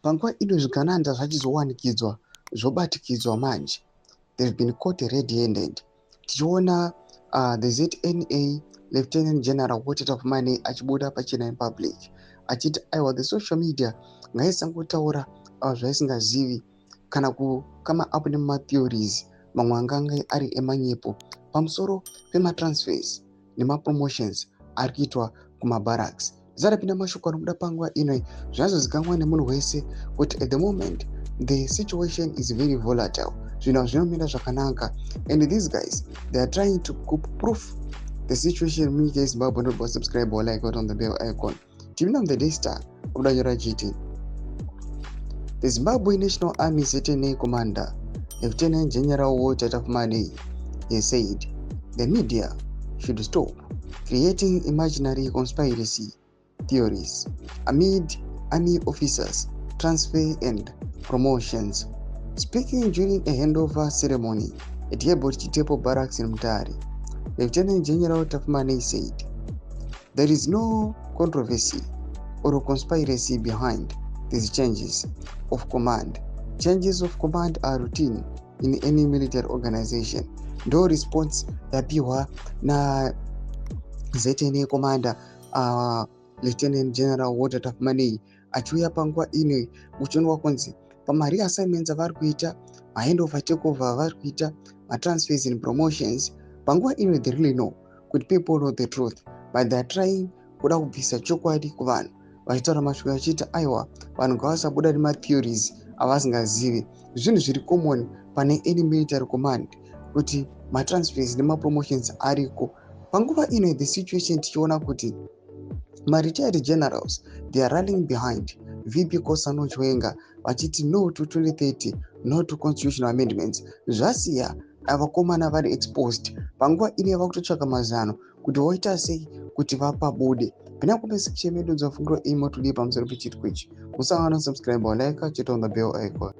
panguva ino zvigananda zvachizowanikidzwa zvobatikidzwa manje. They've been caught red-handed. Tichiona the ZNA Lieutenant General Tapfumaneyi achibuda pachena in public achiti aiwa the social media ngaisangotaura zvaisingazivi kana kukama up nematheories mamwe angange ari emanyepo pamusoro pematransfers nemapromotions ari kuitwa kumabarracks. Zvisatapinda mashoko anobuda panguva ino zvinozivikanwa nemunhu wese kuti at the moment the situation is very volatile. Zvinhu zvinomira zvakanaka, and these guys they are trying to proof the situation munyika yeZimbabwe. Not subscribe or like on the bell icon. Team the day star Udanyora GT. The Zimbabwe National Army ZNA Commander Lieutenant General Tapfumaneyi has said the media should stop creating imaginary conspiracy theories amid army officers transfer and promotions. Speaking during a handover ceremony at Yebot Chitepo Barracks in Mutare, Lieutenant General Tapfumaneyi said, "There is no controversy or conspiracy behind these changes of command. Changes of command are routine in any military organization." No response yapiwa na ZNA Commander Lieutenant General Tapfumaneyi achiuya panguva ino uchionwa kunzi pamareassignments avari kuita, mahandover takeover avari kuita, matransfers and promotions, panguva ino they really know kuti people know the truth, but they are trying kuda kubvisa chokwadi kuvanhu vachitaura mashoko achiti aiwa vanhu ngavasabuda nematheories avasingazivi. Zvinhu zviri common pane any military command kuti matransfers nemapromotions ariko. Panguva ino the situation tichiona kuti retired generals they are rallying behind VP Kosano Chwenga vachiti no to 2030, no to constitutional amendments. Zvasiya avakomana vari exposed panguva ino yavakutotsvaga mazano kuti voita sei kuti vapabude. Pena kupe section medu dzafungiro imo tudi pamusoro pechitwi ichi. Musangana subscribe or like chito on the bell icon.